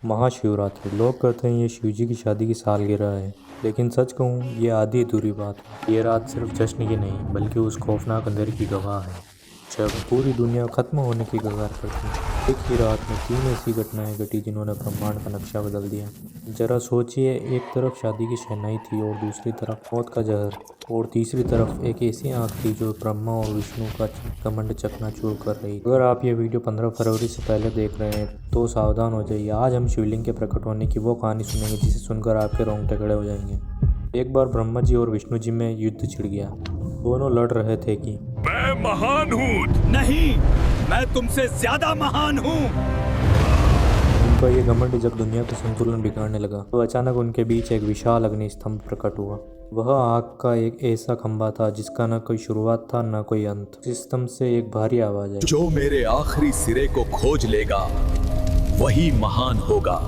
महाशिवरात्रि लोग कहते हैं ये शिव जी की शादी की सालगिरह है, लेकिन सच कहूँ ये आधी अधूरी बात है। ये रात सिर्फ जश्न की नहीं बल्कि उस खौफनाक अंधेरे की गवाह है जब पूरी दुनिया खत्म होने की कगार पर थी। एक ही रात में 3 ऐसी घटनाएं घटी जिन्होंने ब्रह्मांड का नक्शा बदल दिया। जरा सोचिए, एक तरफ शादी की शहनाई थी और दूसरी तरफ मौत का जहर, और तीसरी तरफ एक ऐसी आंख थी जो ब्रह्मा और विष्णु का घमंड चकनाचूर कर रही। अगर आप ये वीडियो 15 फरवरी से पहले देख रहे हैं तो सावधान हो जाइए। आज हम शिवलिंग के प्रकट होने की वो कहानी सुनेंगे जिसे सुनकर आपके रोंगटे खड़े हो जाएंगे। एक बार ब्रह्मा जी और विष्णु जी में युद्ध छिड़ गया। दोनों लड़ रहे थे कि मैं महान हूँ। नहीं, मैं तुमसे ज्यादा महान हूँ। उनका ये घमंड जब दुनिया का संतुलन बिगाड़ने लगा तो अचानक उनके बीच एक विशाल अग्नि स्तंभ प्रकट हुआ। वह आग का एक ऐसा खंभा था जिसका न कोई शुरुआत था न कोई अंत। इस स्तंभ से एक भारी आवाज आई, जो मेरे आखिरी सिरे को खोज लेगा वही महान होगा।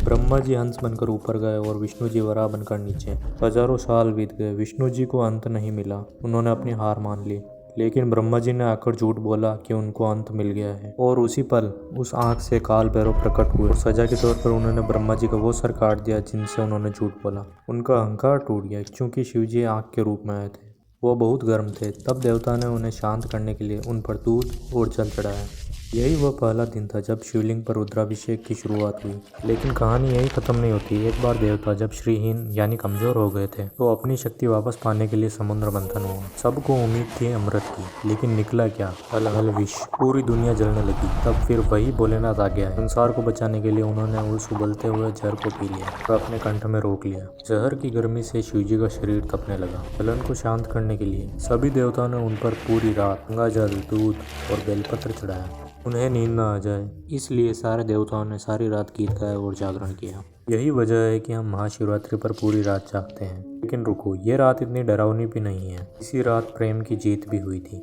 ब्रह्मा जी हंस बनकर ऊपर गए और विष्णु जी वराह बनकर नीचे। हजारों साल बीत गए, विष्णु जी को अंत नहीं मिला। उन्होंने अपनी हार मान ली, लेकिन ब्रह्मा जी ने आकर झूठ बोला कि उनको अंत मिल गया है। और उसी पल उस आंख से काल भैरव प्रकट हुए और सजा के तौर पर उन्होंने ब्रह्मा जी का वो सर काट दिया जिनसे उन्होंने झूठ बोला। उनका अहंकार टूट गया क्योंकि शिव जी आंख के रूप में आए थे। वो बहुत गर्म थे। तब देवता ने उन्हें शांत करने के लिए उन पर दूध और जल चढ़ाया। यही वह पहला दिन था जब शिवलिंग पर रुद्राभिषेक की शुरुआत हुई। लेकिन कहानी यही खत्म नहीं होती। एक बार देवता जब श्रीहीन यानी कमजोर हो गए थे तो अपनी शक्ति वापस पाने के लिए समुद्र मंथन हुआ। सबको उम्मीद थी अमृत की, लेकिन निकला क्या? हल विष। पूरी दुनिया जलने लगी। तब फिर वही भोलेनाथ आ गया। संसार को बचाने के लिए उन्होंने उस उबलते हुए जहर को पी लिया और अपने कंठ में रोक लिया। जहर की गर्मी से शिवजी का शरीर तपने लगा। जलन को शांत करने के लिए सभी देवताओं ने उन पर पूरी रात गंगा जल, दूध और बेलपत्र चढ़ाया। उन्हें नींद न आ जाए इसलिए सारे देवताओं ने सारी रात गीत गाए और जागरण किया। यही वजह है कि हम महाशिवरात्रि पर पूरी रात जागते हैं। लेकिन रुको, ये रात इतनी डरावनी भी नहीं है। इसी रात प्रेम की जीत भी हुई थी।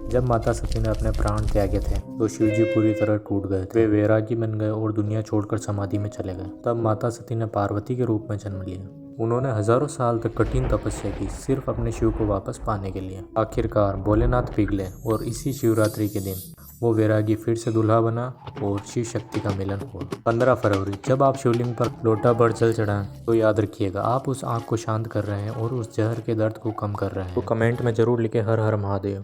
जब माता सती ने अपने प्राण त्यागे थे तो शिवजी पूरी तरह टूट गए थे। वे वैरागी बन गए और दुनिया छोड़कर समाधि में चले गए। तब माता सती ने पार्वती के रूप में जन्म लिया। उन्होंने हजारों साल तक कठिन तपस्या की सिर्फ अपने शिव को वापस पाने के लिए। आखिरकार भोलेनाथ पिघले और इसी शिवरात्रि के दिन वो वैरागी फिर से दूल्हा बना और शिव शक्ति का मिलन हुआ। 15 फरवरी जब आप शिवलिंग पर लोटा भर जल चढ़ाएं तो याद रखिएगा आप उस आग को शांत कर रहे हैं और उस जहर के दर्द को कम कर रहे हैं। तो कमेंट में जरूर लिखें हर हर महादेव।